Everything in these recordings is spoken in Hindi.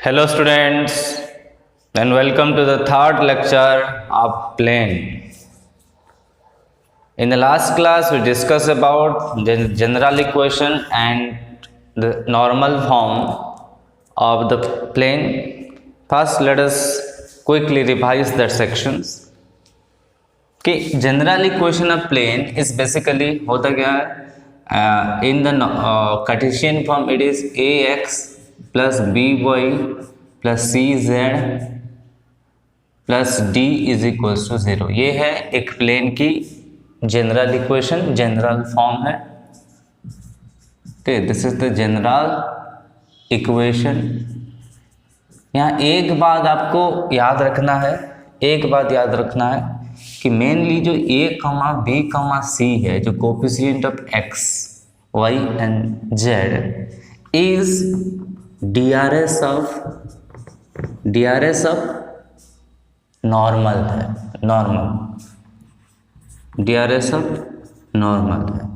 Hello students and welcome to the third lecture of plane. In the last class we discussed about the general equation and the normal form of the plane. First let us quickly revise that sections. Okay, general equation of plane is basically होता क्या है in the Cartesian form it is ax plus by plus cz plus D is equals to 0। ये है एक प्लेन की जनरल इक्वेशन, जनरल फॉर्म है। Okay, this is the general equation. यहाँ एक बात आपको याद रखना है, कि मेनली जो ए कमा बी कमा सी है, जो coefficient of X Y and Z is DRS of normal है, डीआरएस ऑफ नॉर्मल है।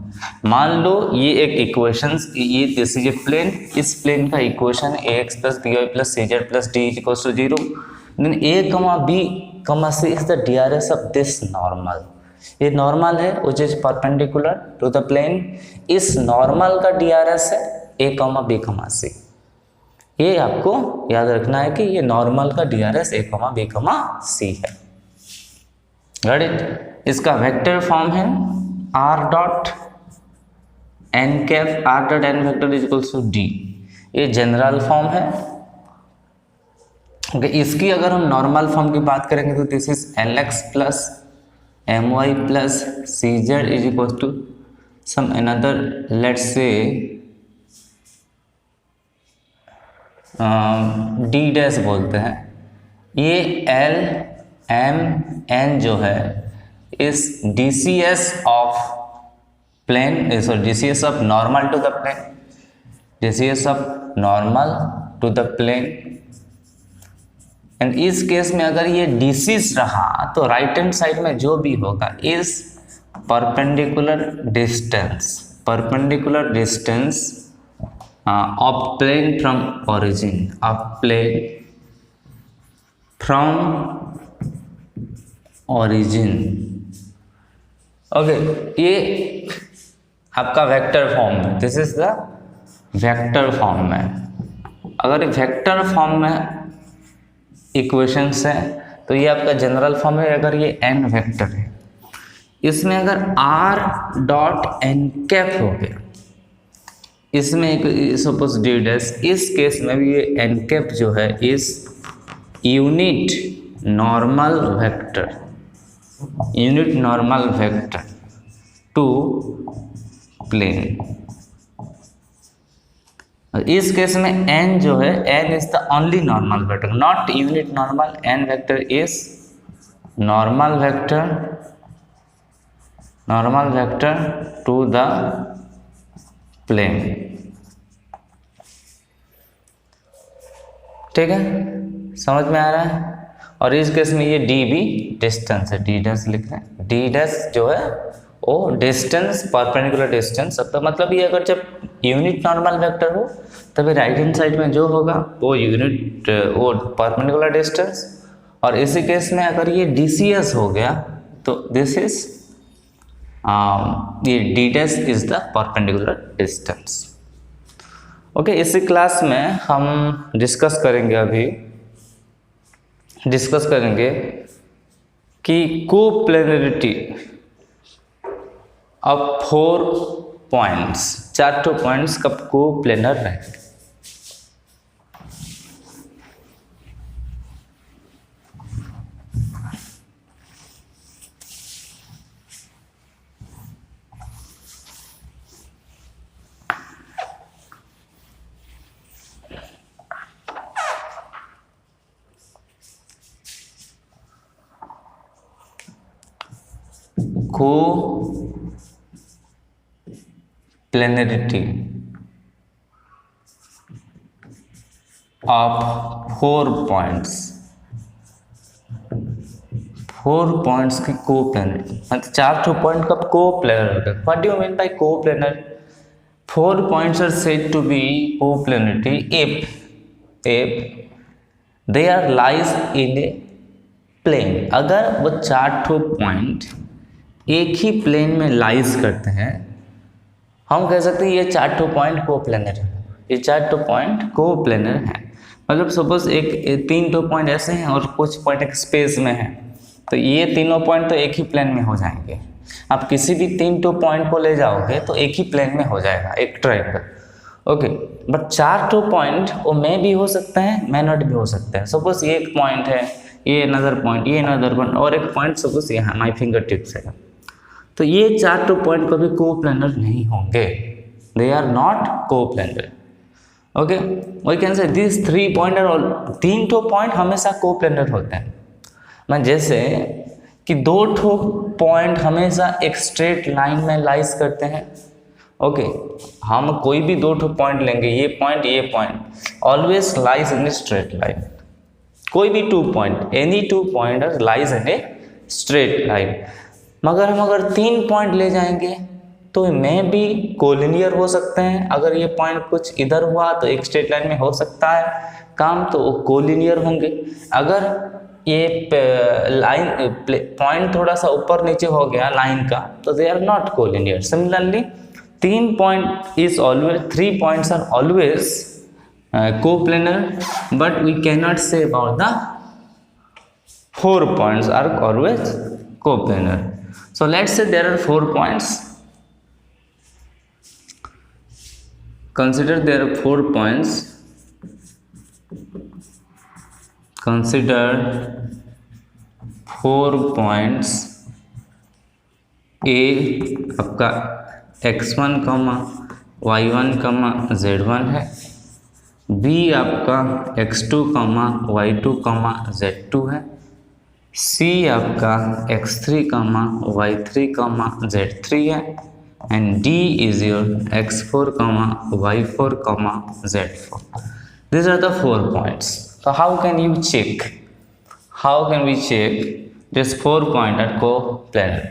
मान लो ये एक इक्वेशंस, ये दिस इज ए प्लेन, इस प्लेन का equation A X plus B Y plus C Z plus D equals to 0। Then A comma B comma C is the DRS of this normal. ये नॉर्मल है which is perpendicular to the plane. इस नॉर्मल का डीआरएस है ए कमा बी कमा सी। ये आपको याद रखना है कि ये नॉर्मल का डीआरएस ए कमा बी कमा सी है। Got it? इसका वेक्टर फॉर्म है R dot N cap, R dot N vector is equals to D. ये जनरल फॉर्म है। ओके, इसकी अगर हम नॉर्मल फॉर्म की बात करेंगे तो this is L X plus M Y plus C Z is equals to some another let's say D dash बोलते हैं। ये एल एम एन जो है इस D C S of plane, sorry D C S of normal to the plane, D C S of normal to the plane. And इस केस में अगर ये डीसीस रहा तो राइट हैंड साइड में जो भी होगा is perpendicular distance of plane from origin, of plane from origin। Okay, ये आपका वेक्टर फॉर्म है, this is the vector form में। अगर वेक्टर फॉर्म में इक्वेशंस है तो ये आपका जनरल फॉर्म है। अगर ये एन वेक्टर है, इसमें अगर आर डॉट एन कैप हो गया, इसमें एक सपोज डी डैश, इस केस में भी ये एन कैप जो है is unit normal vector to plane. इस केस में एन जो है, N is the only normal vector, not unit normal. N vector is normal vector to the plane. ठीक है, समझ में आ रहा है? और इस केस में ये डी भी डिस्टेंस है, डी डैश लिख रहे हैं। डी डैश जो है वो डिस्टेंस, परपेंडिकुलर डिस्टेंस। अब तो मतलब ये अगर जब यूनिट नॉर्मल वेक्टर हो तभी राइट हैंड साइड में जो होगा वो परपेंडिकुलर डिस्टेंस। और इसी केस में अगर ये डीसीएस हो गया तो दिस इज ये D dash is the perpendicular distance. Okay, इसी क्लास में हम डिस्कस करेंगे कि कोप्लेनरिटी ऑफ 4 पॉइंट्स, 4 पॉइंट्स कब कोप्लेनर रहेंगे। कोप्लेनरिटी ऑफ 4 पॉइंट्स, 4 पॉइंट्स की कोप्लेनरिटी मतलब 4 पॉइंट कब कोप्लेनर होगा। What do you mean by coplanar? 4 points are said to be coplanarity if they are lies in a plane. अगर वो 4 ठो पॉइंट एक ही प्लेन में लाइज करते हैं, हम कह सकते हैं ये 4 ठो पॉइंट कोप्लेनर है, ये 4 ठो पॉइंट कोप्लेनर है। मतलब सपोज एक 3 ठो पॉइंट ऐसे हैं और कुछ पॉइंट एक स्पेस में है, तो ये तीनों पॉइंट तो एक ही प्लेन में हो जाएंगे। आप किसी भी 3 ठो पॉइंट को ले जाओगे तो एक ही प्लेन में हो जाएगा, एक ट्रायंगल। ओके, बट 4 ठो पॉइंट वो मे भी हो सकते हैं, मे नॉट भी हो सकते हैं। सपोज ये एक पॉइंट है, ये अनदर पॉइंट, ये अनदर पॉइंट, और एक पॉइंट सपोज यहाँ माई फिंगर टिप्स है, तो ये 4 ठो पॉइंट कभी कोप्लेनर नहीं होंगे, they are not coplanar. Okay, we can say this 3 point are all, 3 ठो पॉइंट हमेशा कोप्लेनर होते हैं। मैं जैसे कि 2 ठो पॉइंट हमेशा एक स्ट्रेट लाइन में लाइज करते हैं। ओके, हम कोई भी 2 ठो पॉइंट लेंगे, ये point always lies in a straight line. कोई भी 2 point, any 2 point are lies in a straight line. मगर हम अगर 3 पॉइंट ले जाएंगे तो में भी कोलिनियर हो सकते हैं। अगर ये पॉइंट कुछ इधर हुआ तो एक स्ट्रेट लाइन में हो सकता है काम, तो वो कोलिनियर होंगे। अगर ये लाइन पॉइंट थोड़ा सा ऊपर नीचे हो गया लाइन का, तो they are not collinear. Similarly 3 point is always, 3 points are always coplanar, but we can not say about the 4 points are always coplanar. So let's say there are 4 points. Consider there are 4 points. Consider 4 points. A आपका x1, y1, z1 है। B आपका x2, y2, z2 है। C आपका x3, y3, z3 है। And D is your x4, y4, z4. These are the 4 points. So how can you check? How can we check this 4 point are coplanar?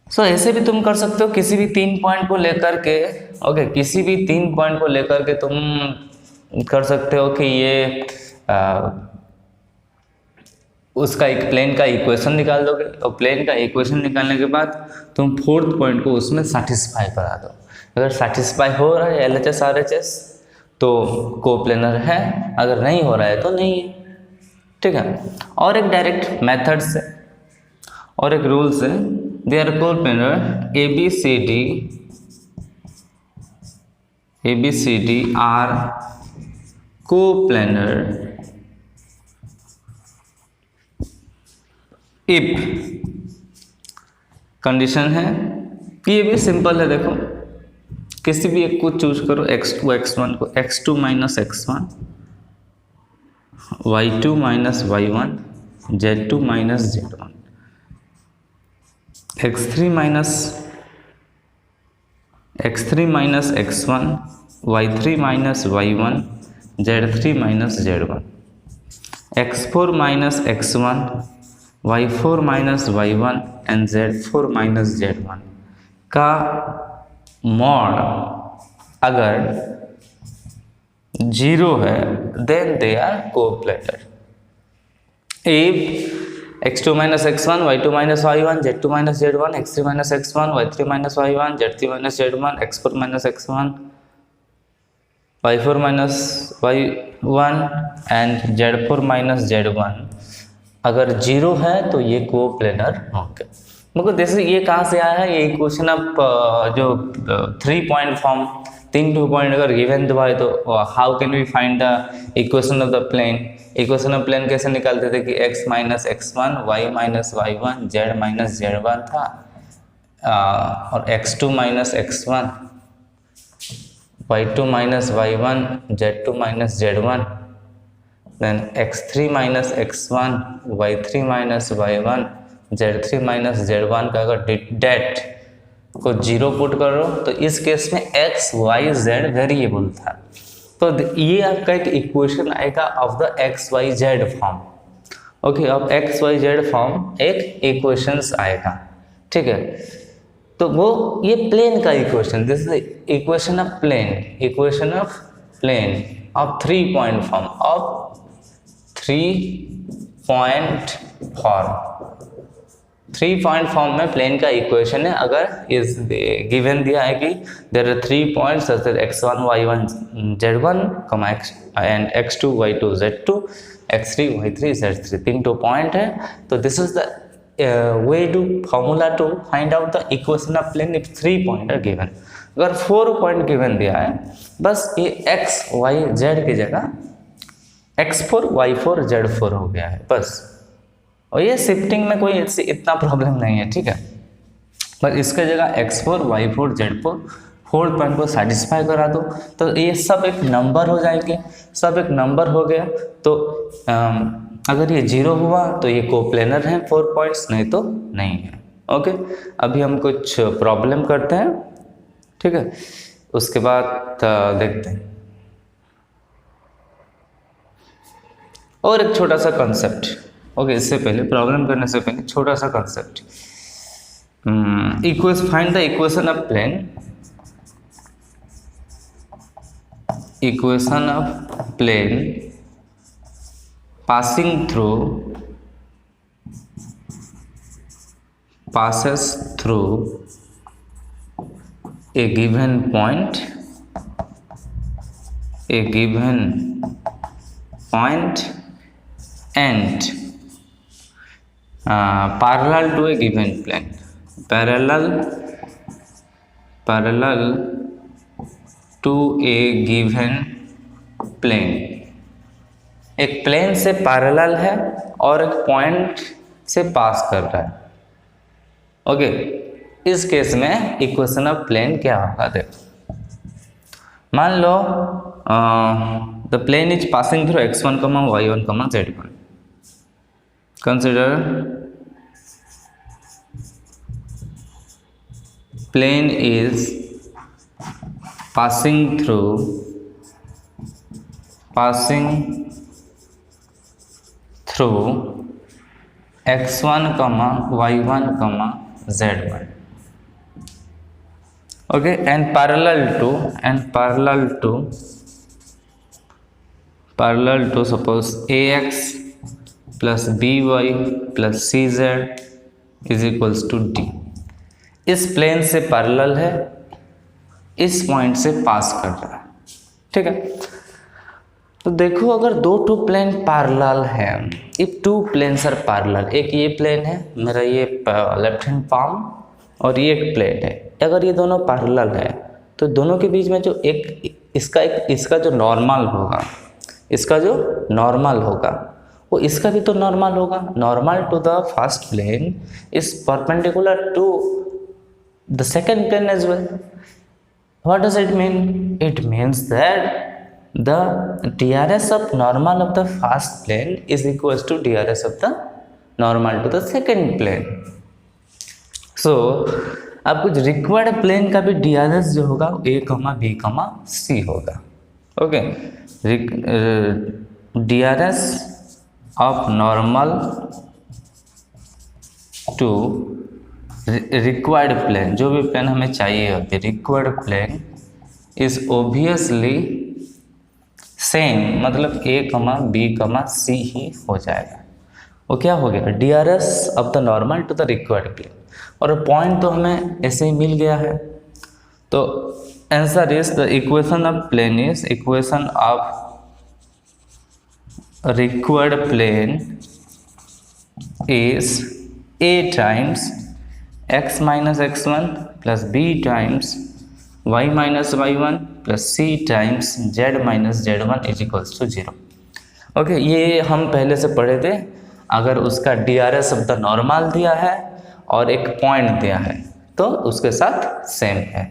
So ऐसे भी तुम कर सकते हो, किसी भी 3 पॉइंट को लेकर के, ओके, किसी भी 3 पॉइंट को लेकर के तुम कर सकते हो कि ये उसका एक प्लेन का इक्वेशन निकाल दोगे, और प्लेन का इक्वेशन निकालने के बाद तुम 4th पॉइंट को उसमें सेटिस्फाई करा दो। अगर सेटिस्फाई हो रहा है LHS RHS तो कोप्लेनर है, अगर नहीं हो रहा है तो नहीं है। ठीक है, और एक डायरेक्ट मेथड से और एक रूल से, they are coplanar ABCD are coplanar if, condition है कि ये भी सिंपल है। देखो, किसी भी एक को चूज करो, x2 x1 को, x2 minus x1, y2 minus y1, z2 minus z1, x3 minus x1, y3 minus y1, z3 minus z1, x4 minus x1, y4 minus y1 and z4 minus z1 का मॉड अगर 0 है then they are coplanar. If x2 minus x1, y2 minus y1, z2 minus z1, x3 minus x1, y3 minus y1, z3 minus z1, x4 minus x1, y4 minus y1 and z4 minus z1 अगर 0 है तो ये कोप्लेनर होंगे। मगर जैसे ये कहाँ से आया है, ये इक्वेशन अब जो 3 पॉइंट फॉर्म, 3 पॉइंट अगर गिवन हुआ है तो how can we find the equation of the plane. Equation of plane कैसे निकालते थे कि x minus x1, y minus y1, z minus z1 था, और x2 minus x1, y2 minus y1, z2 minus z1, then x3 minus x1, y3 minus y1, z3 minus z1 का अगर डेट को 0 पुट करो तो इस केस में x, y, z वेरिएबल था, तो ये आपका एक इक्वेशन आएगा of the x, y, z form. Okay, अब x, y, z फॉर्म एक इक्वेशंस आएगा। ठीक है, तो वो ये प्लेन का equation, this is equation of plane, equation of plane. Of 3 point form, of 3 point form. 3 point form में प्लेन का इक्वेशन है। अगर इस गिवन दिया है कि there are 3 points x1 y1 z1 and x2 y2 z2 x3 y3 z3, 3 point है, तो this is the way to formula to find out the equation of plane if 3 point are given. अगर 4 पॉइंट गिवन दिया है, बस ये x y z की जगह x4 y4 z4 हो गया है बस, और ये शिफ्टिंग में कोई इतना प्रॉब्लम नहीं है, ठीक है। बस इसके जगह x4 y4 z4 4 पॉइंट को सेटिस्फाई करा दो, तो ये सब एक नंबर हो जाएंगे। सब एक नंबर हो गया, तो अगर ये 0 हुआ तो ये कोप्लेनर है 4 पॉइंट्स, नहीं तो नहीं है। ओके, अभी हम कुछ प्रॉब्लम करते हैं, ठीक है, उसके बाद देखते हैं। और एक छोटा सा कॉन्सेप्ट, ओके, इससे पहले प्रॉब्लम करने से पहले छोटा सा concept, find the equation of plane, equation of plane passing through, passes through a given point, and parallel to a given plane, parallel to a given plane। एक प्लेन से पैरेलल है और एक पॉइंट से पास कर रहा है। ओके, इस केस में इक्वेशन ऑफ प्लेन क्या होगा, देखो, मान लो the plane is passing through x1, y1, z1। Consider plane is passing through x1, y1, z1, okay, and parallel to suppose ax plus by plus cz is equals to d। इस प्लेन से पैरेलल है, इस पॉइंट से पास कर रहा है, ठीक है। तो देखो, अगर टू प्लेन पैरेलल है, इफ 2 प्लेन्स आर पैरेलल, एक ये प्लेन है मेरा, ये लेफ्ट हैंड पाम, और ये एक प्लेन है, अगर ये दोनों पैरेलल है तो दोनों के बीच में जो इसका जो नॉर्मल होगा, वो इसका भी तो नॉर्मल होगा। Normal to the first plane is perpendicular to the second plane as well. What does it mean? It means that the DRS of normal of the first plane is equals to DRS of the normal to the second plane। so अब कुछ रिक्वायर्ड प्लेन का भी DRS जो होगा A, B, C होगा। Okay, DRS of normal to required plane, जो भी प्लेन हमें चाहिए होती है, required plane is obviously same, मतलब A, B, C ही हो जाएगा। वो क्या हो गया? DRS of the normal to the required plane, और पॉइंट तो हमें ऐसे ही मिल गया है। तो answer is the equation of plane is equation of required plane is A times x minus x1 plus B times y minus y1 plus C times z minus z1 is equals to 0। Okay, ये हम पहले से पढ़े थे। अगर उसका DRS ऑफ द नॉर्मल दिया है और एक पॉइंट दिया है तो उसके साथ सेम है,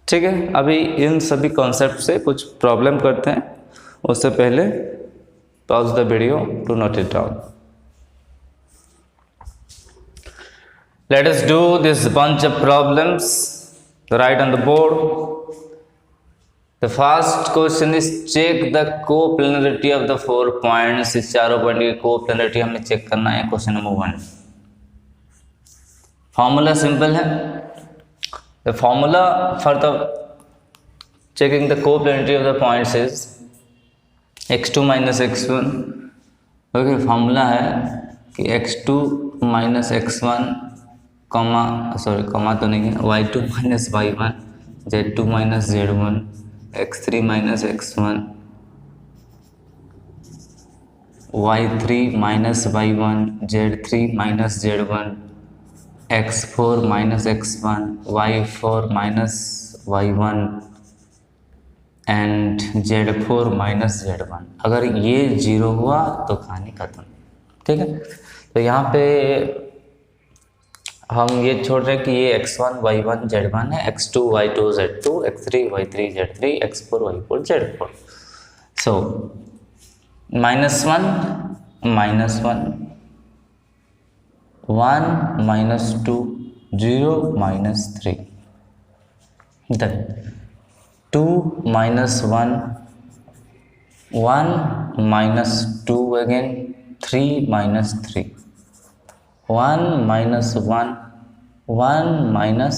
ठीक है। अभी इन सभी कॉन्सेप्ट से कुछ प्रॉब्लम करते हैं, उससे पहले pause the video to note it down. Let us do this bunch of problems. Write on the board. The first question is check the coplanarity of the 4 points। इस चारों पॉइंट की coplanarity हमने चेक करना है। Question number 1। फॉर्मूला सिंपल है। The formula for the checking the coplanarity of the points is x2 minus x1. Okay formula है कि x2 माइनस x1 कॉमा तो नहीं है, y2 minus y1, z2 minus z1, x3 minus x1, y3 minus y1, z3 minus z1, x4 minus x1, y4 minus y1 and z4 minus z1। अगर ये 0 हुआ तो कहानी खत्म। ठीक है, तो यहाँ पे हम ये छोड़ रहे हैं कि ये x1 y1 z1 है, x2 y2 z2, x3 y3 z3, x4 y4 z4। So -1 -1 1 -2 0 -3, then 2 minus 1 minus 2 again, 3 minus 3, 1 minus 1 minus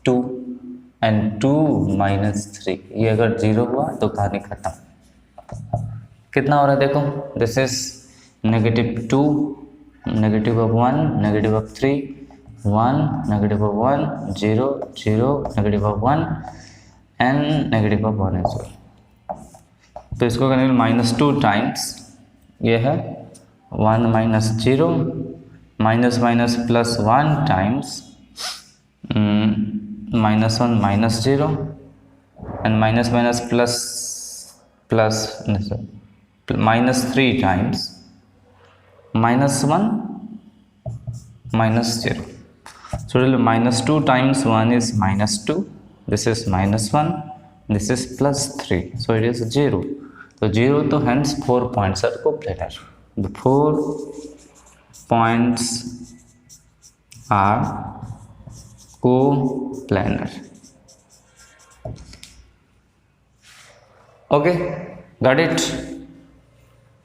2 and 2 minus 3। ये अगर 0 हुआ तो कहानी खत्म। कितना हो रहा है देखो, दिस इज -2, -1, -3, 1, -1, 0, 0, -1 एंड -1 है। तो इसको करेंगे -2 टाइम्स, ये है 1 minus 0, minus minus plus 1 times -1 minus 0 and minus minus plus -3 times -1 -0। So -2 times 1 is -2, this is -1, this is +3, so it is 0। तो 0 तो hence 4 points are coplanar। The 4 points are coplanar। Okay, got it?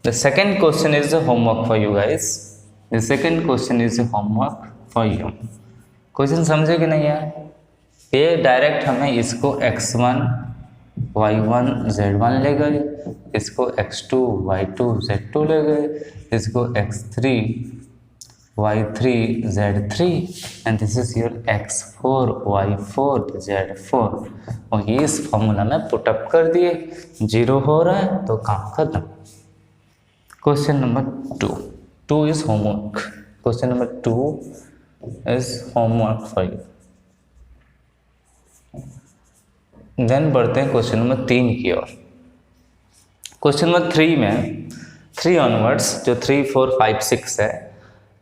The second question is a homework for you guys। The second question is a homework for you। Question समझे कि नहीं यार? ये डायरेक्ट हमें इसको x1 y1 z1 ले गए, इसको x2 y2 z2 ले गए, इसको x3 y3 z3 and this is your x4 y4 z4। और ये इस फॉर्मूला में पुटअप कर दिए, 0 हो रहा है तो काम खत्म। Question number 2 is homework. Question number 2 is homework for you। Then बढ़ते हैं क्वेश्चन नंबर 3 की ओर। क्वेश्चन नंबर 3 में 3 ऑनवर्ड्स जो 3 4 5 6 है,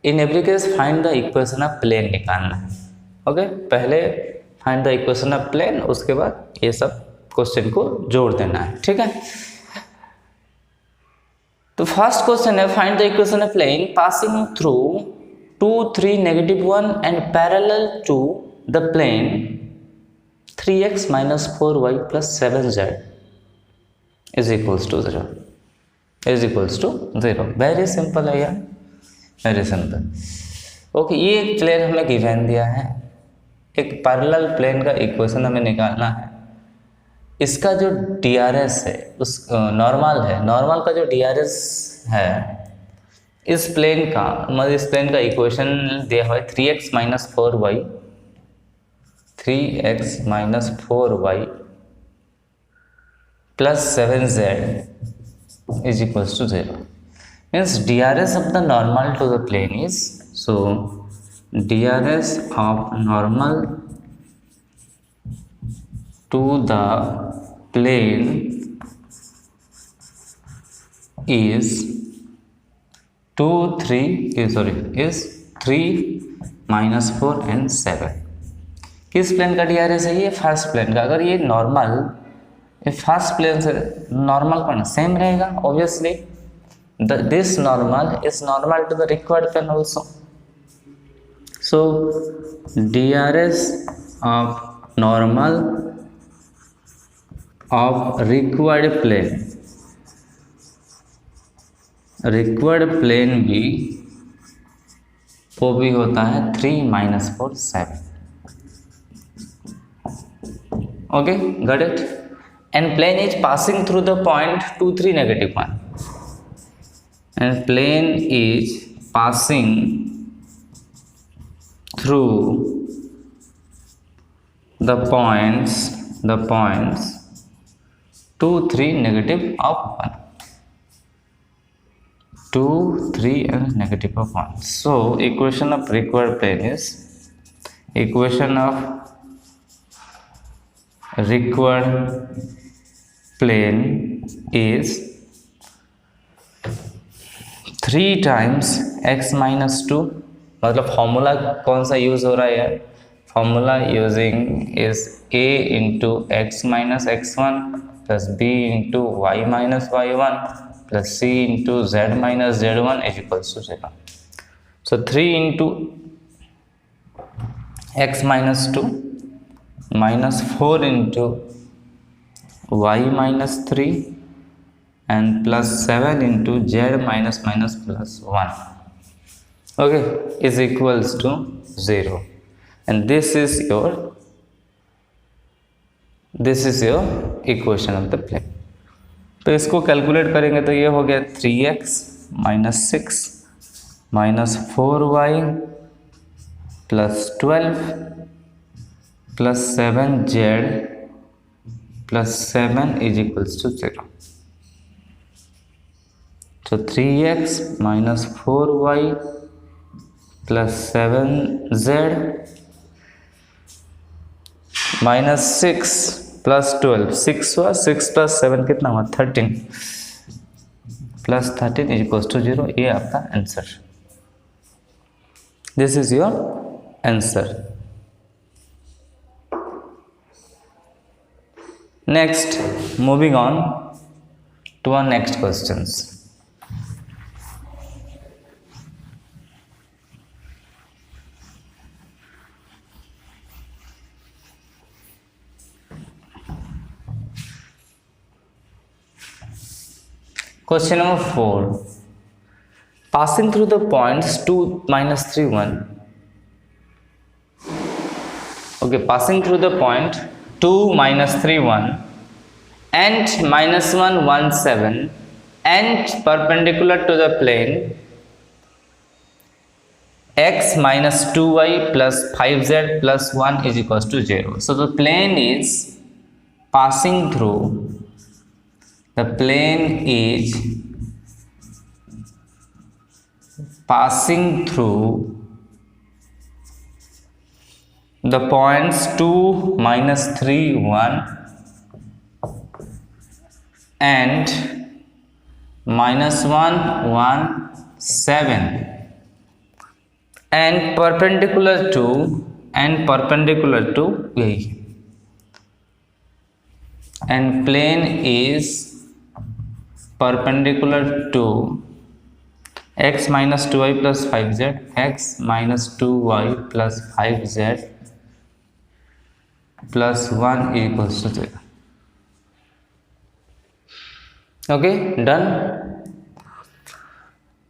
in every case find the equation of plane निकालना है। ओके, पहले find the equation of plane, उसके बाद ये सब क्वेश्चन को जोड़ देना है। ठीक है, तो फर्स्ट क्वेश्चन है find the equation of plane passing through 2 3 -1 and parallel to the plane 3x minus 4y plus 7z is equals to 0 is equals to 0। Very simple है यार, वेरी सिंपल। ओके, ये एक प्लेन हमें गिवन दिया है, एक पैरेलल प्लेन का इक्वेशन हमें निकालना है। इसका जो DRS है उस नॉर्मल है, नॉर्मल का जो DRS है इस प्लेन का, मतलब इस प्लेन का इक्वेशन दिया हुआ है 3x minus 4y plus 7z is equals to 0। means DRS of the normal to the plane is, so DRS of normal to the plane is 3 -4 and 7। किस प्लेन का DRS है? ये फर्स्ट प्लेन का। अगर ये नॉर्मल, ये फर्स्ट प्लेन से नॉर्मल का सेम रहेगा obviously, this normal is normal to the required plane also. So DRS of normal of required plane भी, वो भी होता है 3 -4 7। Okay, got it. and plane is passing through the point 2 3 negative 1, and plane is passing through the points 2 3 negative of 1, 2 3 and negative of 1. So equation of required plane is equation of required plane is 3 times x minus 2. मतलब फॉर्मूला कौन सा यूज हो रहा है यार? Formula using is a into X minus X one plus B into Y minus Y one plus c into Z minus Z one is equals to 0. So 3 into X minus 2 minus 4 into y minus 3 and plus 7 into z minus minus plus 1, okay, is equals to 0, and this is your equation of the plane. तो इसको कैलकुलेट करेंगे तो ये हो गया 3x minus 6 minus 4y plus 12 plus 7z plus 7 is equals to 0. So 3x minus 4y plus 7z minus 6 plus 12, 6 हुआ, 6 plus 7 कितना हुआ? 13 plus 13 is equals to 0. ये आपका answer. This is your answer. Next, moving on to our next questions. Question number 4. Passing through the points 2 minus 3 1. Okay, passing through the point 2 minus 3 1 and minus 1 1 7 and perpendicular to the plane x minus 2y plus 5z plus 1 is equals to 0. So the plane is passing through the points 2 minus 3 1 and minus 1 1 7 and perpendicular to यही, and plane is perpendicular to x minus 2y plus 5z, x minus 2y plus 5z plus 1 equals to 0. Okay, done.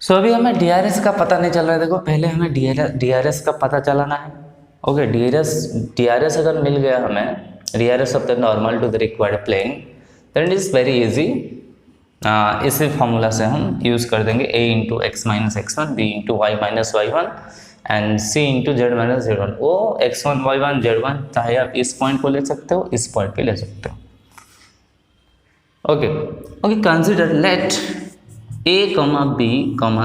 So अभी हमें DRS का पता नहीं चल रहा है. देखो, पहले हमें DRS का पता चलाना है. ओके, DRS अगर मिल गया हमें, DRS of the normal to the required plane, then it is very easy. इसी फॉर्मूला से हम यूज़ कर देंगे a into X minus X one, B into Y minus Y one and C into Z minus Z one. वो x1 y1 z1 चाहे आप इस पॉइंट को ले सकते हो, इस पॉइंट पे ले सकते हो. Okay, consider let a, b,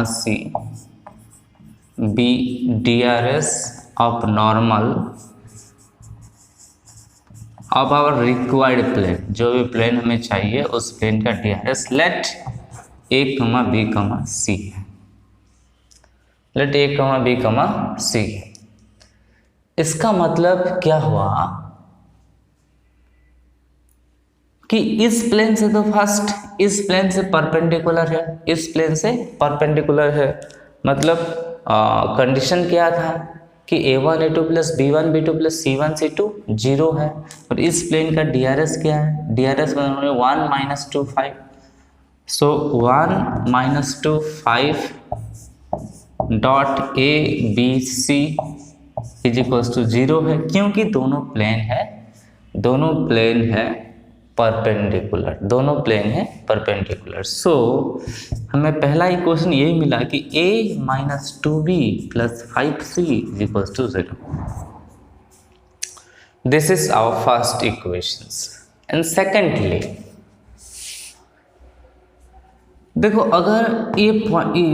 c be DRS of normal of our required plane. जो भी प्लेन हमें चाहिए उस प्लेन का DRS let a, b, c है. लेट a, b, c है. इसका मतलब क्या हुआ कि इस प्लेन से तो फर्स्ट इस प्लेन से परपेंडिकुलर है, इस प्लेन से परपेंडिकुलर है. मतलब कंडीशन क्या था कि a1 a2 plus b1 b2 plus c1 c2 0 है. और इस प्लेन का DRS क्या है? DRS बनाने 1 minus 2 5. So 1 minus 2 5 dot a b c is equals to 0 है, क्योंकि दोनों प्लेन है परपेंडिकुलर, दोनों प्लेन है परपेंडिकुलर। सो हमें पहला इक्वेशन यही मिला कि a minus 2b plus 5c is equal to 0। This is our first equations. And secondly देखो, अगर ये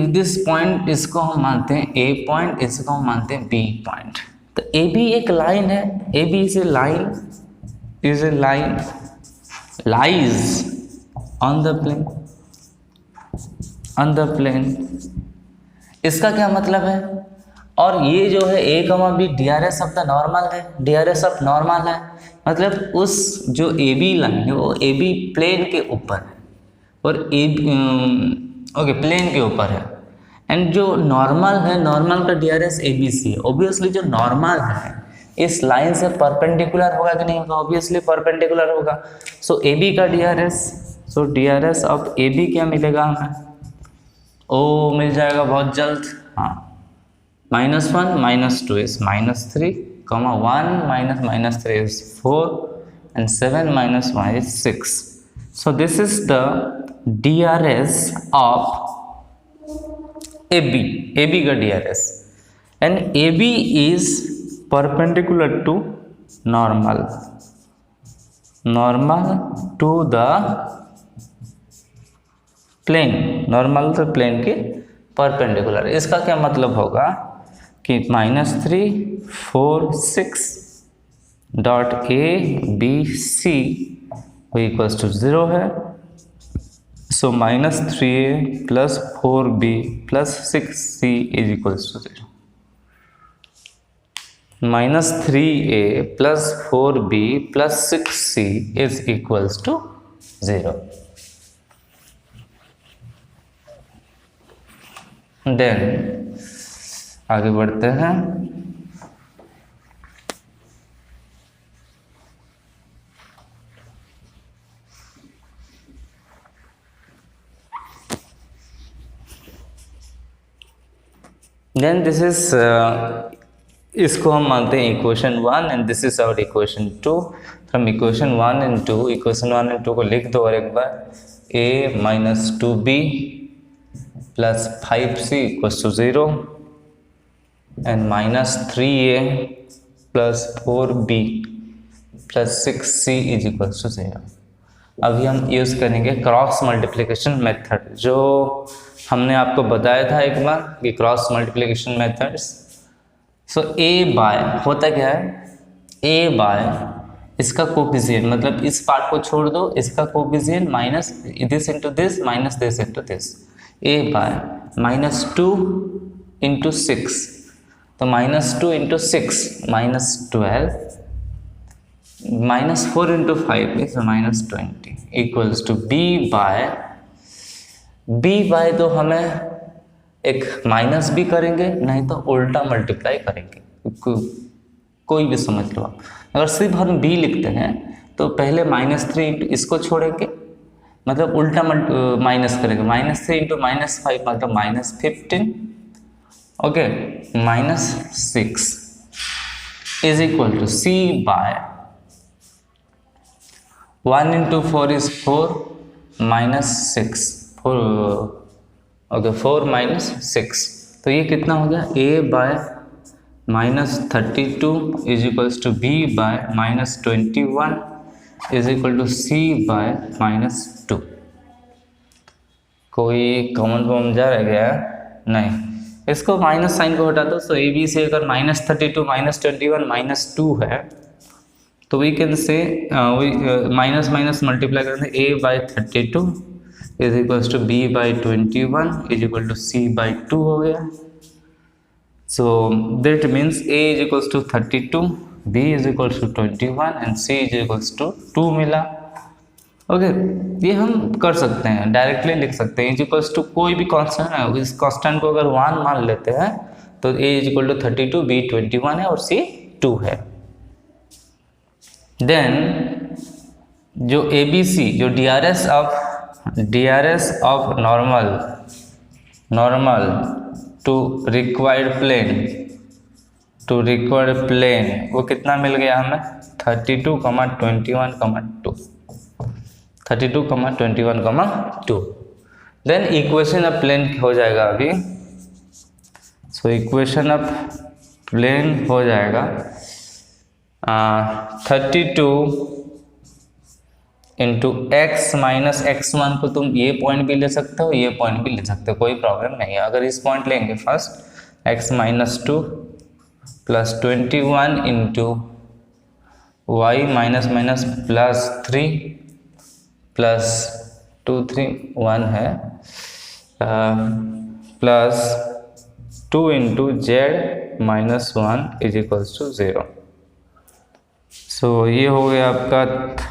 दिस पॉइंट इसको हम मानते हैं a पॉइंट, इसको हम मानते हैं b पॉइंट, तो ए बी एक लाइन है, A B is a line lies on the plane। इसका क्या मतलब है? और ये जो है a comma B DRS of the normal है, DRS ऑफ नॉर्मल है, मतलब उस जो ए बी लाइन है वो ए बी प्लेन के ऊपर है और ओके प्लेन के ऊपर है। एंड जो नॉर्मल है, नॉर्मल का DRS ABC है। ऑब्वियसली जो नॉर्मल है इस लाइन से परपेंडिकुलर होगा कि नहीं होगा? ऑब्वियसली परपेंडिकुलर होगा। सो ए बी का DRS, so DRS of A B क्या मिलेगा हमें? ओ मिल जाएगा बहुत जल्द, हाँ, -1 -2 is -3, 1 minus 3 is 4 and 7 - 1 is 6। So this is the DRS of A B का DRS and A B is perpendicular to normal to the plane, normal तो plane के perpendicular। इसका क्या मतलब होगा कि -3 4 6 dot A B C equals to 0 है। So -3a plus 4b plus 6c is equals to 0। -3a plus 4b plus 6c is equals to 0। Then आगे बढ़ते हैं। Then this is इसको हम मानते हैं equation 1 and this is our equation 2। From equation 1 and 2, equation 1 and 2 को लिख दो और एक बार, a minus 2b plus 5c equals to 0 and -3a plus 4b plus 6c is equals to 0। अभी हम यूज़ करेंगे क्रॉस मल्टीप्लिकेशन मेथड, जो हमने आपको बताया था एक बार कि cross multiplication methods. So a by होता क्या है, a बाय इसका कोफिशिएंट, मतलब इस पार्ट को छोड़ दो, इसका coefficient minus this into this minus this into this, a by -2 into 6, तो -2 into 6 -12 -4 into 5 is -20 equals to b by तो हमें एक माइनस भी करेंगे, नहीं तो उल्टा मल्टीप्लाई करेंगे, कोई भी समझ लो आप। अगर सिर्फ हम b लिखते हैं तो पहले -3 इंटू इसको छोड़ेंगे, मतलब उल्टा माइनस करेंगे, -3 इंटू -5 मतलब -15, okay, -6 is equal to c by 1 into 4 is 4 -6 4 okay 4 -6, तो ये कितना हो गया, a by -32 is equals to b by -21 is equal to c by -2। कोई कॉमन जा रह गया? नहीं, इसको माइनस साइन को हटा दो। सो ए बी से अगर -32 -21 -2 है तो we can say minus minus multiply करते हैं, a by 32 is equals to b by 21 is equal to c by 2 हो गया। So that means a is equals to 32, b is equals to 21 and c is equals to 2 मिला। ओके, ये हम कर सकते हैं, डायरेक्टली लिख सकते हैं। इज इक्वल्स टू कोई भी कांस्टेंट है, इस कांस्टेंट को अगर 1 मान लेते हैं तो a is equal to 32, b 21 है और c 2 है। देन जो ABC, जो DRS of normal to required plane वो कितना मिल गया हमें, 32, 21, 2। 32, 21, 2। देन इक्वेशन ऑफ प्लेन हो जाएगा अभी। सो इक्वेशन ऑफ प्लेन हो जाएगा 32 इंटू एक्स माइनस x1 को तुम ये पॉइंट भी ले सकते हो, ये पॉइंट भी ले सकते हो, कोई प्रॉब्लम नहीं है। अगर इस पॉइंट लेंगे first x minus 2 plus 21 into Y minus minus plus 3 plus 2 3 1 है plus 2 into Z minus 1 is equals to 0। So ये हो गया आपका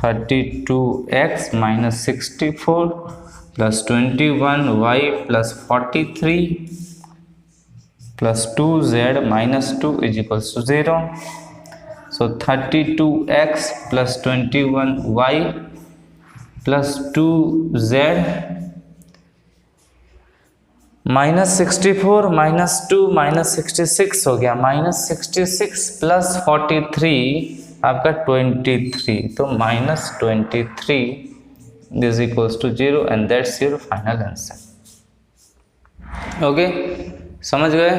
32x minus 64 plus 21y plus 43 plus 2z minus 2 is equals to 0। So 32x plus 21y plus 2z minus 64 minus 2 minus 66 हो गया, माइनस 66 प्लस 43 आपका 23, तो minus 23 is equals to 0 and that's your final answer. Okay, समझ गए?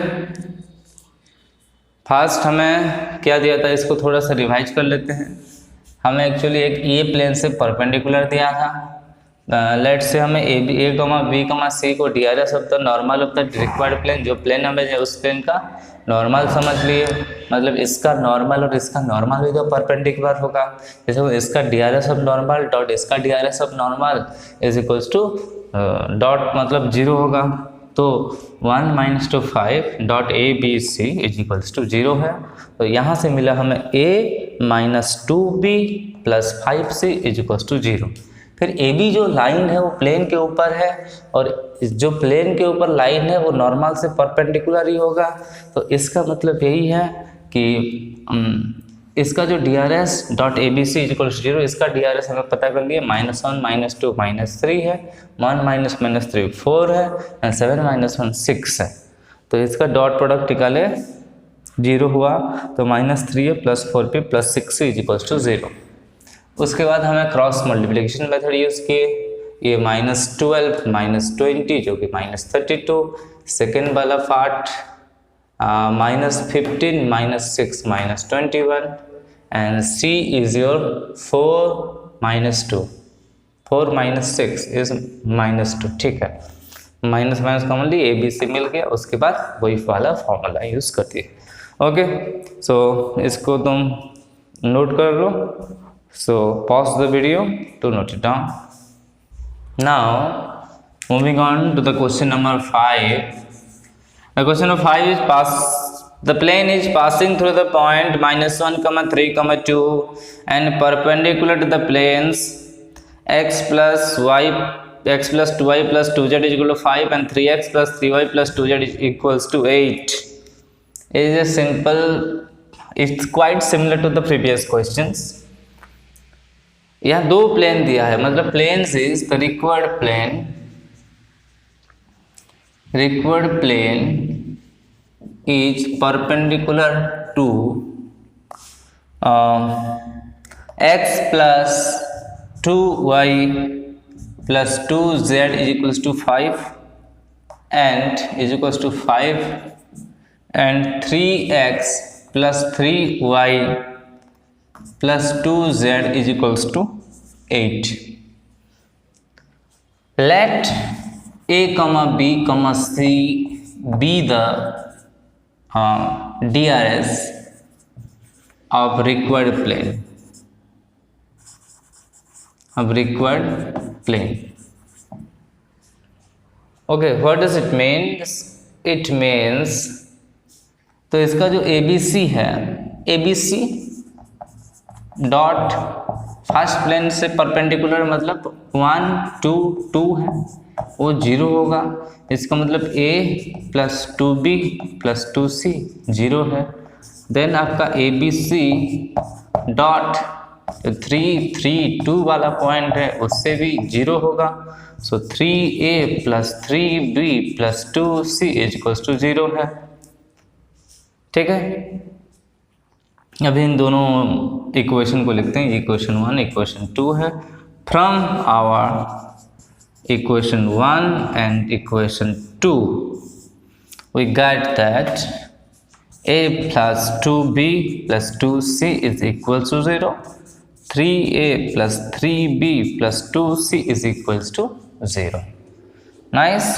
फास्ट हमें क्या दिया था, इसको थोड़ा सा रिवाइज कर लेते हैं। हमें एक्चुअली एक ये प्लेन से परपेंडिकुलर दिया था। लेट से हमें ए बी सी को DRS of the normal of the required plane, जो प्लेन हमें उस प्लेन का नॉर्मल समझ लिए, मतलब इसका नॉर्मल और इसका नॉर्मल भी तो परपेंडिकुलर होगा। जैसे इसका DRS ऑफ नॉर्मल डॉट इसका DRS of normal is equals to dot मतलब 0 होगा, तो 1 minus two 5 dot ABC is equals to 0 है। तो यहाँ से मिला हमें A minus 2B plus 5C is equals to 0। फिर AB जो लाइन है वो प्लेन के ऊपर है, और जो प्लेन के ऊपर लाइन है वो नॉर्मल से परपेंडिकुलर ही होगा। तो इसका मतलब यही है कि इसका जो DRS डॉट ABC इक्वल 0, इसका DRS हमें पता कर लिए, -1 -2 -3 है, 1 माइनस माइनस 3 4 है, एंड 7 माइनस 1 6 है। तो इसका डॉट प्रोडक्ट निकाले 0 हुआ, तो -3 है plus 4p plus 6 is equal to 0। उसके बाद हमें क्रॉस मल्टीप्लिकेशन मेथड यूज़ किए, ये -12 -20 जो कि -32, सेकेंड वाला part -15 -6 -21, and C is your 4 -2, 4 -6 is -2, ठीक है। माइनस माइनस कॉमन ली, ABC मिल गया, उसके बाद वही वाला फॉर्मूला यूज़ कर दिए। ओके, सो इसको तुम नोट कर लो। So pause the video to note it down. Now moving on to the question number 5. The question number 5 is the plane is passing through the point -1, 3, 2 and perpendicular to the planes x plus 2y plus 2z is equal to 5 and 3x plus 3y plus 2z is equals to 8. It is a simple, it's quite similar to the previous questions. यहाँ दो प्लेन दिया है, मतलब planes is the required plane is perpendicular to x plus 2y plus 2z is equals to 5 and 3x प्लस 3y plus 2z is equals to 8. Let A, B, C be the DRS of required plane. Okay, what does it mean? It means, तो इसका जो ABC है, ABC डॉट फर्स्ट प्लेन से परपेंडिकुलर मतलब 1 2 2 है, वो 0 होगा। इसका मतलब A plus 2B plus 2C 0 है। देन आपका ABC डॉट 3 3 2 वाला पॉइंट है, उससे भी 0 होगा। So 3A plus 3B plus 2C is equals to 0 है, ठीक है। अभी इन दोनों इक्वेशन को लिखते हैं, इक्वेशन 1 इक्वेशन 2 है। from our equation 1 and equation 2 we get that a plus 2b plus 2c is equals to 0, 3a plus 3b plus 2c is equals to 0. Nice.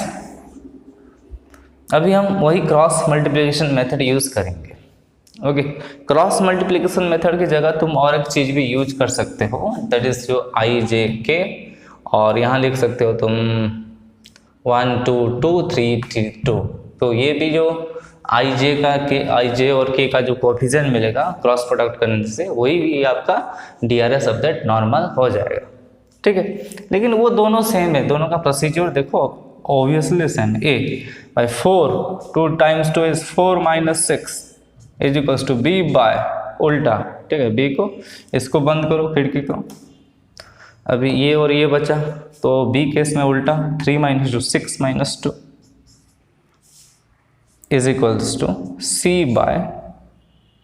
अभी हम वही क्रॉस मल्टीप्लिकेशन मेथड यूज करेंगे. ओके, क्रॉस मल्टीप्लिकेशन मेथड की जगह तुम और एक चीज भी यूज कर सकते हो, दैट इज जो आई जे के, और यहाँ लिख सकते हो तुम 1 2 2 3 2. तो ये भी जो आई जे का के आई जे और के का जो कोफिशिएंट मिलेगा क्रॉस प्रोडक्ट करने से, वही भी आपका DRS ऑफ दैट नॉर्मल हो जाएगा. ठीक है, लेकिन वो दोनों सेम है, दोनों का प्रोसीजर देखो obviously same. A by 4, 2 times 2 is 4 minus 6 is equals to B by उल्टा. ठीक है, बी को इसको बंद करो खिड़की को, अभी ये और ये बचा, तो बी केस में उल्टा 3 minus 2 6 minus 2 is equals to C by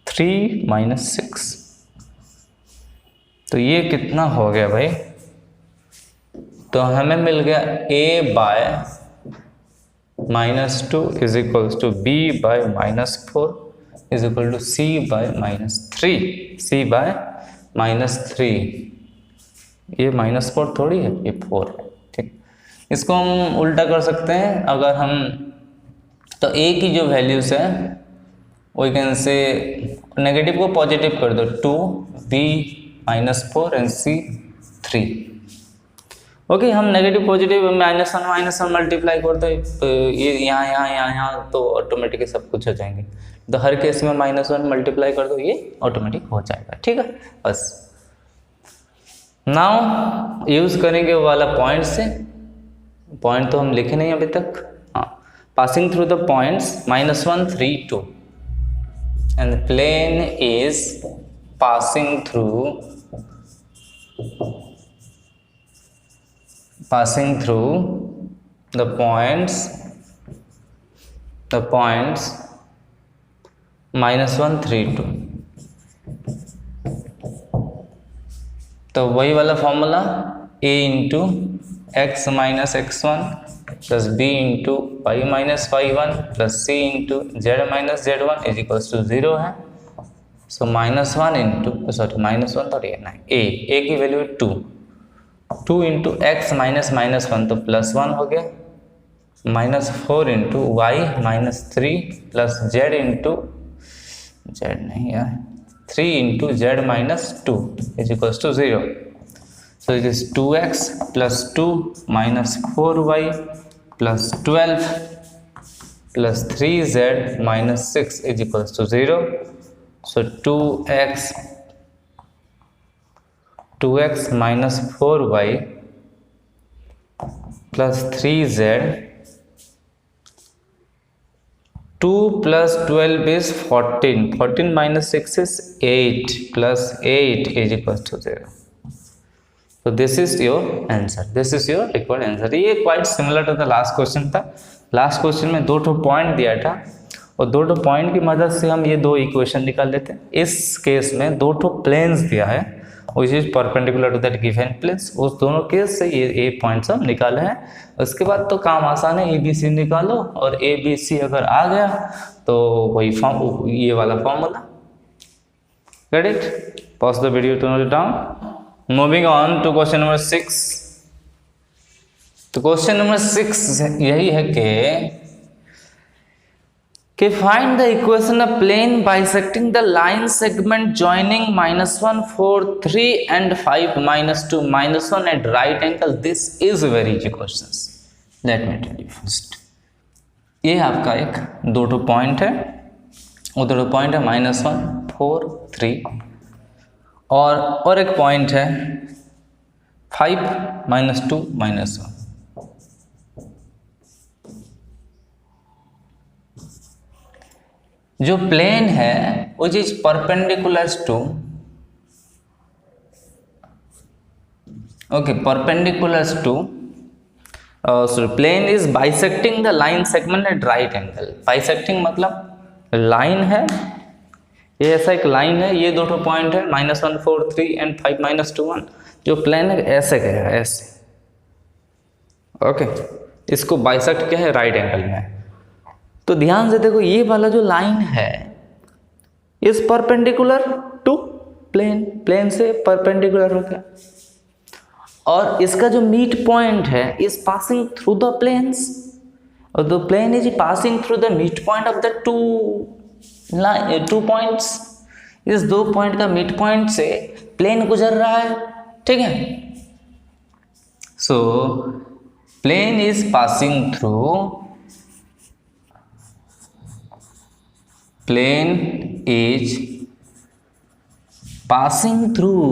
3 minus 6. तो ये कितना हो गया भाई? तो हमें मिल गया a by -2 is equals to b by -4 is equal to c by -3. c by -3, ये -4 थोड़ी है, ये 4 है. ठीक, इसको हम उल्टा कर सकते हैं. अगर हम तो a की जो वैल्यूज है वो कैन से नेगेटिव को पॉजिटिव कर दो, 2 b -4 एंड c 3. ओके, हम नेगेटिव पॉजिटिव -1 मल्टीप्लाई कर दो, तो ये यहाँ तो ऑटोमेटिकली सब कुछ हो जाएंगे. तो हर केस में -1 मल्टीप्लाई कर दो, ये ऑटोमेटिक हो जाएगा. ठीक है, बस. नाउ यूज करेंगे वो वाला पॉइंट से. पॉइंट तो हम लिखे नहीं अभी तक. हाँ, passing through the points -1 3 2 and the plane is passing through the points -1 3 2. तो वही वाला formula a into x minus x1 plus b into y minus y1 plus c into z minus z1 is equals to 0 है. सो -1 इंटू -1 तो a की वैल्यू 2 इंटू एक्स -1 तो +1 हो गया, -4 into Y -3 plus Z into Z नहीं यार 3 into Z -2 is equals to 0. So it is 2x plus 2 -4y plus 12 plus 3z -6 is equals to 0. So 2x minus 4y plus 3z, 2 plus 12 is 14, 14 minus 6 is 8 plus 8 is equals to 0. So this is your answer, this is your required answer. ये quite similar to the last question था. लास्ट क्वेश्चन में 2 पॉइंट दिया था और 2 पॉइंट की मदद से हम ये 2 इक्वेशन निकाल लेते हैं. इस केस में 2 प्लेन्स दिया है which is perpendicular to that given planes. उस दोनों केस से ये ए पॉइंट्स हम निकाले हैं. उसके बाद तो काम आसान है, ABC निकालो और ABC अगर आ गया तो वही फॉर्म, ये वाला formula. Get it? Pause the video to note it down. Moving on to question number 6. तो क्वेश्चन नंबर 6 यही है कि find the equation of plane bisecting the line segment joining -1 4 3 and 5 -2 -1 at right angle. This is very easy questions. Let me tell you first. ये आपका एक 2 पॉइंट है, वो 2 पॉइंट है -1 4 3 और एक पॉइंट है 5 -2 -1. जो प्लेन है which is perpendicular to plane is bisecting the line segment at right angle. Bisecting मतलब लाइन है, ये ऐसा एक लाइन है, ये 2 पॉइंट है -1 4 3 एंड 5 -2 1. जो प्लेन है ऐसे गया, ऐसे, ओके, इसको बाइसेक्ट क्या है, राइट एंगल में। तो ध्यान से देखो, ये वाला जो लाइन है is perpendicular to plane, plane से परपेंडिकुलर हो गया, और इसका जो मीट पॉइंट है is passing through the planes, और the plane is passing through the meet point of the two points. इस दो पॉइंट का मीट पॉइंट से प्लेन गुजर रहा है, ठीक है। So plane is passing through, plane is passing through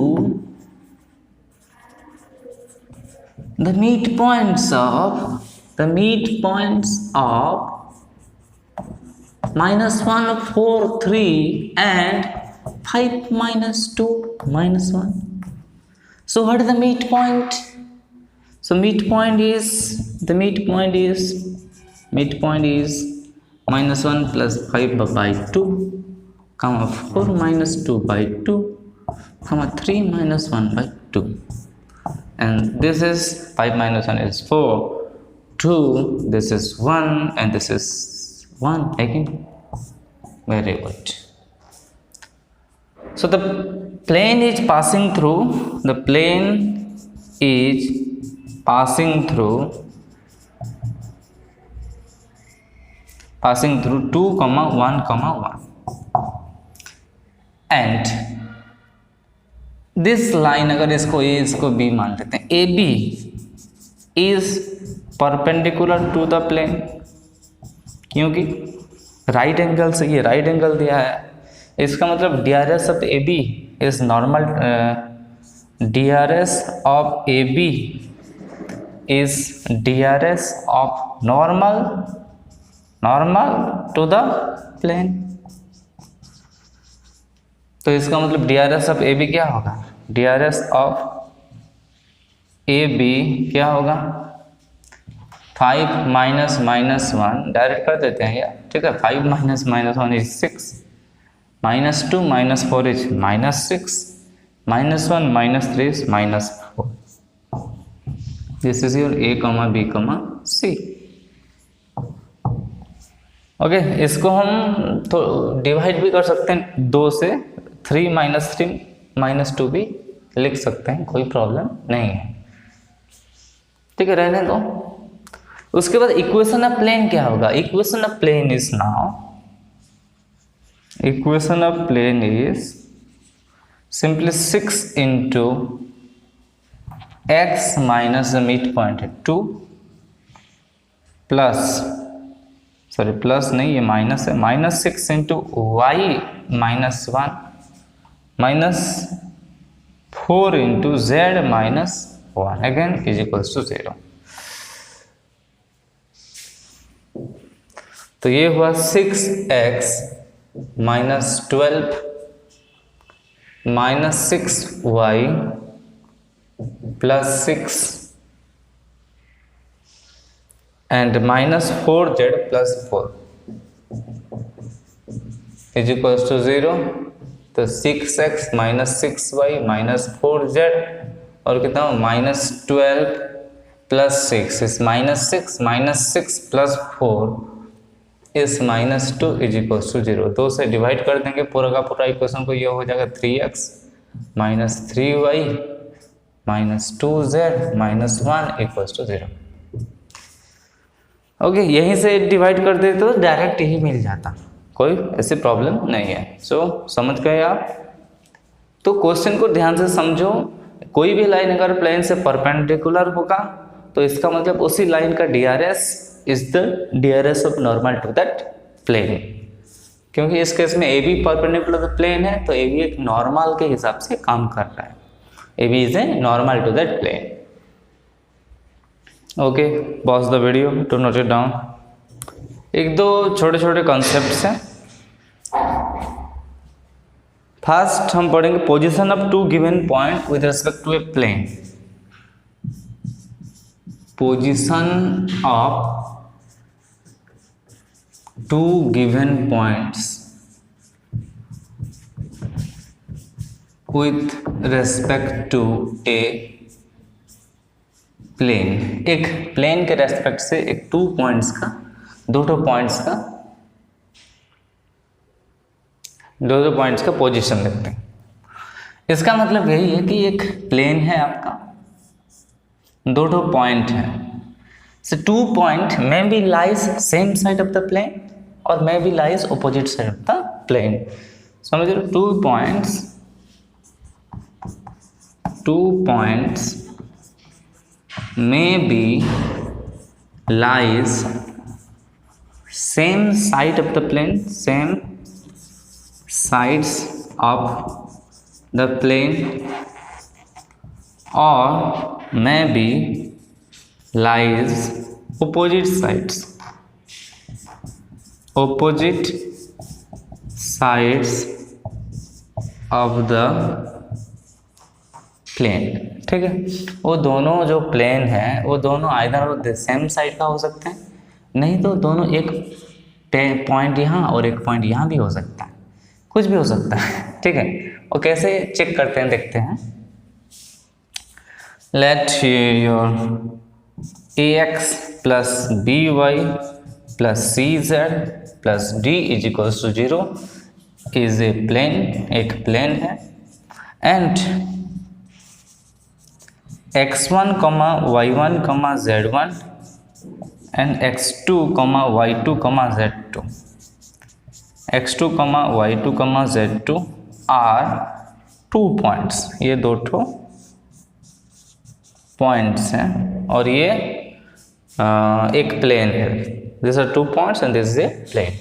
the midpoints of -1, 4, 3 and 5, -2, -1. So what is the midpoint? So midpoint is -1 plus 5 by 2, 4 minus 2 by 2, 3 minus 1 by 2, and this is 5 minus 1 is 4, 2, this is 1, and this is 1 again. Very good. So the plane is passing through 2, 1, 1, and this line, अगर इसको ए इसको बी मान लेते हैं, A B is perpendicular to the plane, क्योंकि राइट एंगल से ये राइट एंगल दिया है, इसका मतलब D R S of A B is normal, D R S of A B is D R S of normal to the plane. तो इसका मतलब D R S of A B क्या होगा, D R S of A B क्या होगा, 5 minus -1, डायरेक्ट कर देते हैं यार, ठीक है। 5 minus -1 इज 6, -2 minus 4 इज -6, -1 -3 is -4। This is your A, B, C. Okay, इसको हम तो डिवाइड भी कर सकते हैं 2 से, 3 - 3 -2 भी लिख सकते हैं, कोई प्रॉब्लम नहीं है, ठीक है, रहने दो। उसके बाद इक्वेशन ऑफ प्लेन क्या होगा, equation of plane is simply 6 into x minus the midpoint है 2 प्लस, सॉरी प्लस नहीं, ये माइनस है, -6 into y -1 -4 into z -1 again is equals to 0। तो ये हुआ 6x -12 -6y + 6 and -4z + 4 is equals to 0। तो 6x -6y -4z और कितना, -12 + 6 is -6 -6 + 4 is -2 is equals to 0। 2 से डिवाइड कर देंगे पूरा का पूरा इक्वेशन को, ये हो जाएगा 3x -3y -2z -1 equals to 0। Okay, यहीं से डिवाइड कर दे तो डायरेक्ट यही मिल जाता, कोई ऐसी प्रॉब्लम नहीं है। सो समझ गए आप। तो क्वेश्चन को ध्यान से समझो, कोई भी लाइन अगर प्लेन से परपेंडिकुलर होगा तो इसका मतलब उसी लाइन का DRS is the DRS of normal to that plane, क्योंकि इस केस में AB परपेंडिकुलर टू प्लेन है तो AB एक नॉर्मल के हिसाब से काम कर रहा है, AB is a normal to that plane. Okay, pause the video to note it down. एक दो छोटे छोटे कॉन्सेप्ट्स हैं। फर्स्ट हम पढ़ेंगे position of two given point with respect to a plane. Position of two given points with respect to a plane, एक प्लेन के रेस्पेक्ट से एक 2 पॉइंट्स का, दो पॉइंट्स का पोजीशन लेते हैं। इसका मतलब यही है कि एक प्लेन है आपका, दो पॉइंट है, so 2 point may be lies same side of the plane or may be lies opposite side of the plane. समझ लो 2 points may be lies same side of the plane, same sides of the plane, or may be lies opposite sides of the plane। ठीक है, वो दोनों जो प्लेन है वो दोनों आइदर सेम साइड का हो सकते हैं, नहीं तो दोनों एक पॉइंट यहाँ और एक पॉइंट यहाँ भी हो सकता है, कुछ भी हो सकता है। ठीक है, और कैसे चेक करते हैं देखते हैं। Let your ax plus by plus cz plus d is equals to 0 is a plane, एक प्लेन है, and x1 y1 z1 and x2 y2 z2, x2 y2 z2 are 2 points, ये दो पॉइंट्स हैं और ये एक प्लेन है। This are 2 points and this is a plane.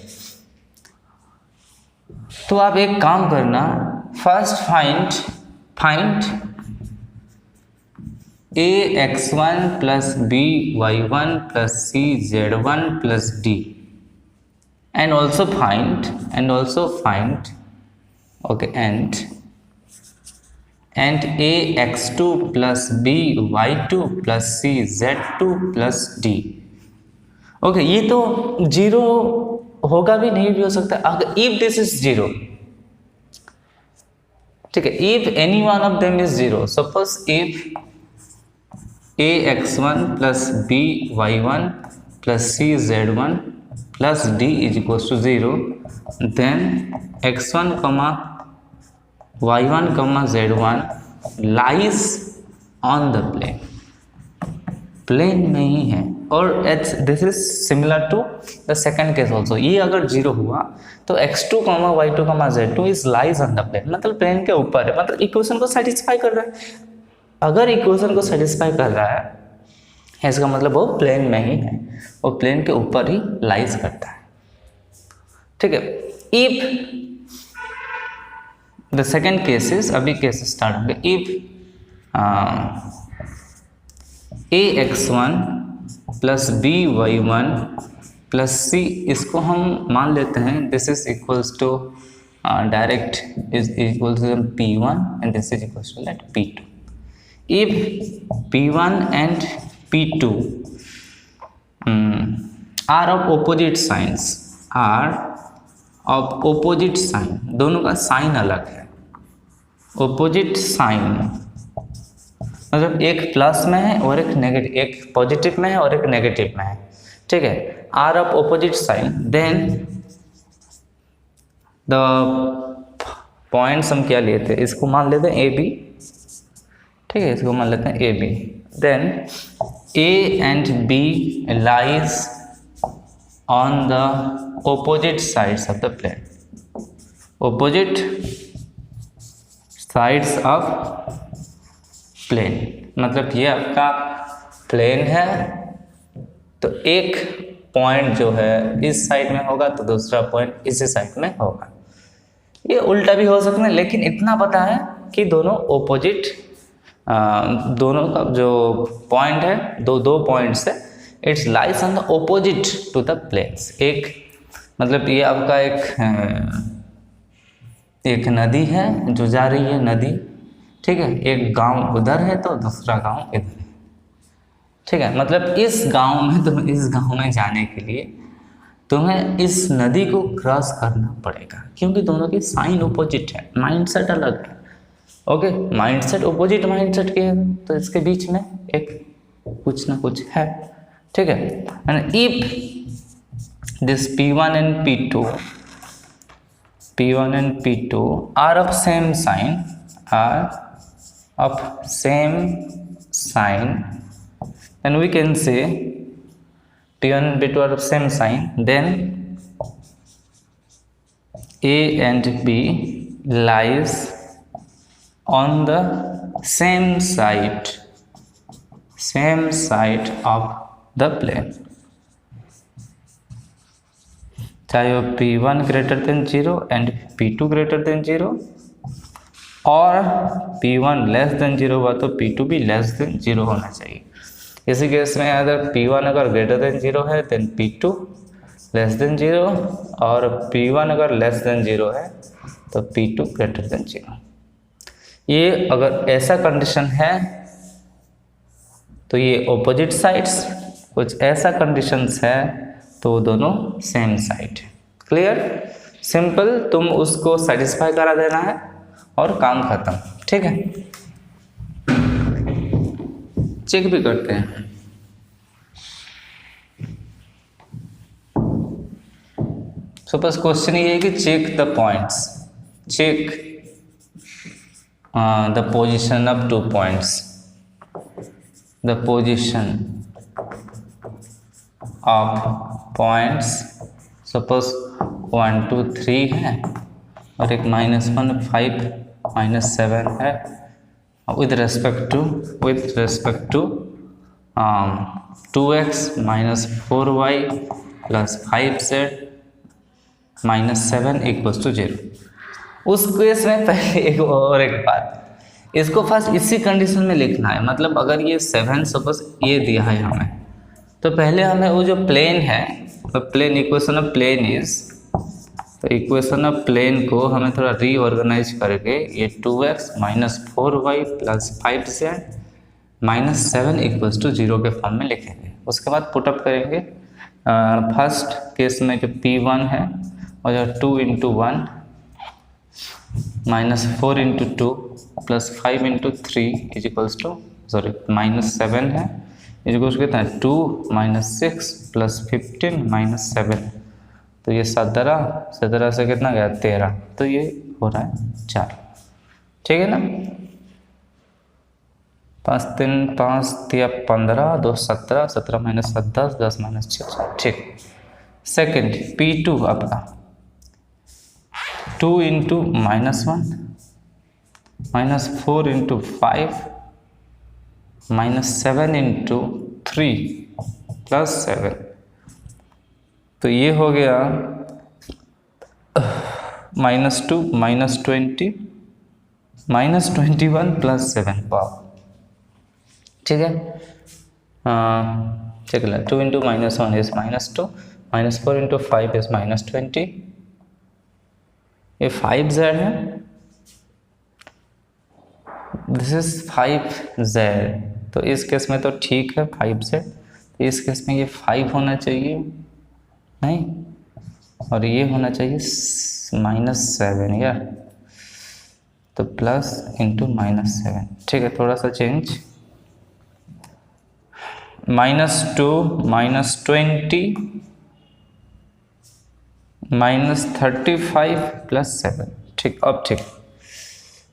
तो आप एक काम करना, first find ax1 plus by1 plus cz1 plus d and also find okay and ax2 plus by2 plus cz2 plus d। Okay, ये तो 0 होगा भी, नहीं भी हो सकता अगर इफ दिस इज 0। ठीक है, if any one of them is 0, suppose if ax1 plus by1 plus cz1 plus d is equals to 0, then x1 y1 z1 lies on the plane, plane में ही है। और this is similar to the second case also. ये अगर 0 हुआ तो x2 y2 z2 is lies on the plane, मतलब प्लेन के ऊपर है, मतलब इक्वेशन को सेटिस्फाई कर रहा है। अगर इक्वेशन को सेटिस्फाई कर रहा है इसका मतलब वो प्लेन में ही है, वो प्लेन के ऊपर ही लाइज करता है। ठीक है, इफ द सेकेंड केसेस, अभी केसेस स्टार्ट होंगे। If ax1 plus by1 plus c, इसको हम मान लेते हैं this is equals to direct is equals to p1 and this is equals to let p2। if p1 and p2 are of opposite signs, दोनों का साइन अलग है। ऑपोजिट साइन मतलब एक प्लस में है और एक नेगेटिव, एक पॉजिटिव में है और एक नेगेटिव में है। ठीक है, are of opposite sign, then the points हम क्या लेते हैं, इसको मान लेते हैं ए बी। ठीक है, इसको मान लेते हैं A B. Then A and B lies on the opposite sides of the plane, opposite sides of plane, मतलब ये आपका प्लेन है तो एक पॉइंट जो है इस साइड में होगा तो दूसरा पॉइंट इसी साइड में होगा। ये उल्टा भी हो सकता है, लेकिन इतना पता है कि दोनों ऑपोजिट, दोनों का जो पॉइंट है दो पॉइंट्स है, it's lies on the opposite to the planes. एक मतलब ये आपका एक नदी है जो जा रही है नदी, ठीक है, एक गांव उधर है तो दूसरा गांव इधर है। ठीक है, मतलब इस गांव में तुम्हें, इस गांव में जाने के लिए तुम्हें इस नदी को क्रॉस करना पड़ेगा, क्योंकि दोनों की साइन ऑपोजिट है, माइंडसेट अलग है। ओके, माइंडसेट अपोजिट माइंडसेट के है तो इसके बीच में एक कुछ ना कुछ है, ठीक है। And if this P1 and P2 are of same sign, then we can say P1 and P2 are of same sign, then A and B lies on the same side of the plane, चाहे वो P1 greater than 0 and P2 greater than 0, और P1 लेस देन 0 हुआ तो P2 भी लेस देन 0 होना चाहिए। इसी केस में अगर P1 अगर ग्रेटर देन 0 है देन P2 लेस देन 0, और P1 अगर लेस देन 0 है तो P2 ग्रेटर देन 0। ये अगर ऐसा कंडीशन है तो ये ऑपोजिट साइड्स, कुछ ऐसा कंडीशंस है तो दोनों सेम साइड है। क्लियर, सिंपल, तुम उसको सेटिस्फाई करा देना है और काम खत्म, ठीक है। चेक भी करते हैं। सपोज क्वेश्चन ये है कि check the points, check the position of 2 points, the position of points, suppose 1 2 3 है और एक -1 5 -7 है, with respect to 2x -4y plus 5z -7 = 0। उस केस में पहले एक बात, इसको फर्स्ट इसी कंडीशन में लिखना है। मतलब अगर ये 7 सपोज ये दिया है हमें, तो पहले हमें वो जो प्लेन है, तो plane equation of plane is, तो इक्वेशन ऑफ प्लेन को हमें थोड़ा रीऑर्गेनाइज करके ये 2x -4y plus 5z -7 = 0 के फॉर्म में लिखेंगे। उसके बाद पुटअप करेंगे। फर्स्ट केस में जो P1 है और जो 2 × 1 -4 × 2 plus 5 × 3 -7 है, कितना है 2 -6 plus 15 -7, तो ये 17 से कितना गया 13, तो ये हो रहा है 4, ठीक है ना। 5 3 5 3 15 2 17 17 - 7 10 10 - 6, ठीक। सेकंड P2 आपका 2 × -1 -4 × 5 -7 × 3 + 7, तो ये हो गया -2 -20 -21 + 7 पावर, ठीक है। चेक ला, 2 × -1 is -2, -4 × 5 is -20, ये 5z है, दिस इज 5z, तो इस केस में तो ठीक है 5z, तो इस केस में ये 5 होना चाहिए नहीं, और ये होना चाहिए -7 यार, तो प्लस इंटू -7, ठीक है। थोड़ा सा चेंज, -2 -20 -35 + 7, ठीक। अब ठीक,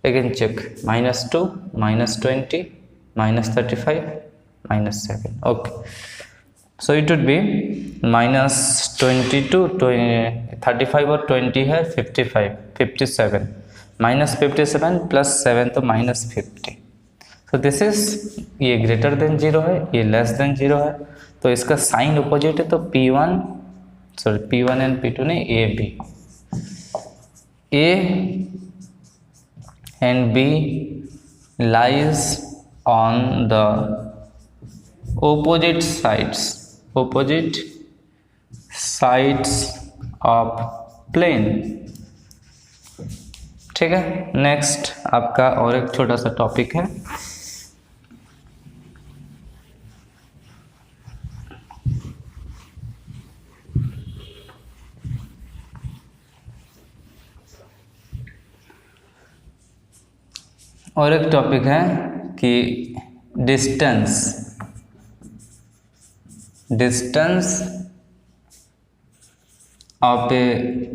again check, -2 -20 -35 -7, okay, so it would be -22 35 और 20 है 55 57 -57 + 7 तो -50, तो दिस इज, ये ग्रेटर देन 0 है, ये लेस देन 0 है, तो इसका साइन अपोजिट है, तो P1 and P2 ने A and B lies on the opposite sides of plane, ठीक है। नेक्स्ट आपका और एक छोटा सा टॉपिक है, और एक टॉपिक है कि distance of a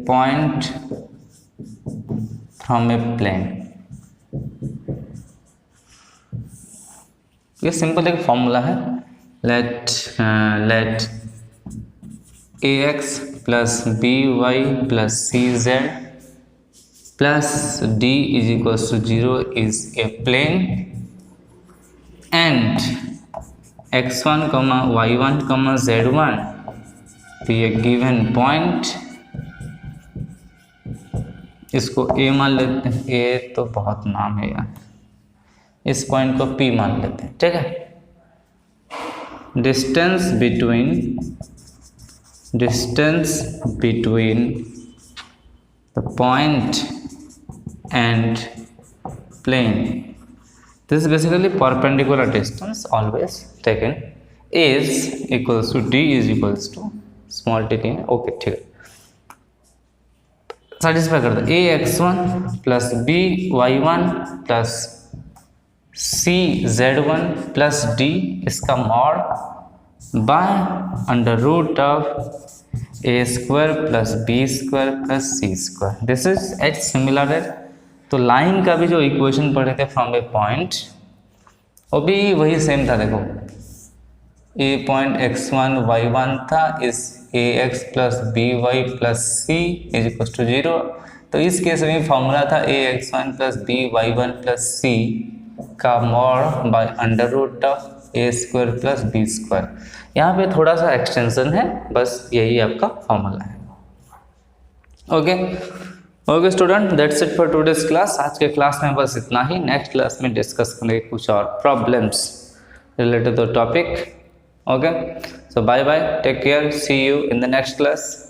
point from a plane. ये सिंपल एक फॉर्मूला है, let ax plus by plus cz plus d is equals to 0 is a plane and x1 y1 z1 be a given point। इसको a मान लेते हैं, a तो बहुत नाम है यार, इस पॉइंट को p मान लेते हैं, ठीक है। Distance between the point and plane, this is basically perpendicular distance always taken, is equals to d is equals to small t है, ओके ठीक है। सेटिस्फाई कर दो, a x1 plus b y1 plus c z1 plus d इसका mod by under root of a square plus b square plus c square, this is H similar है। तो लाइन का भी जो इक्वेशन पढ़े थे फ्रॉम ए पॉइंट, वो भी वही सेम था। देखो ए पॉइंट x1 y1 था, इस ax plus by plus c is equal to 0। तो इस केस में फॉर्मूला था ax1 plus by1 plus c का mod by under root of A square plus B square. यहाँ पे थोड़ा सा एक्सटेंशन है, बस यही आपका फॉर्मूला है। Okay student, that's it for today's class. आज के क्लास में बस इतना ही। नेक्स्ट क्लास में डिस्कस करेंगे कुछ और problems related to topic. Okay, so bye bye, take care, see you in the next class.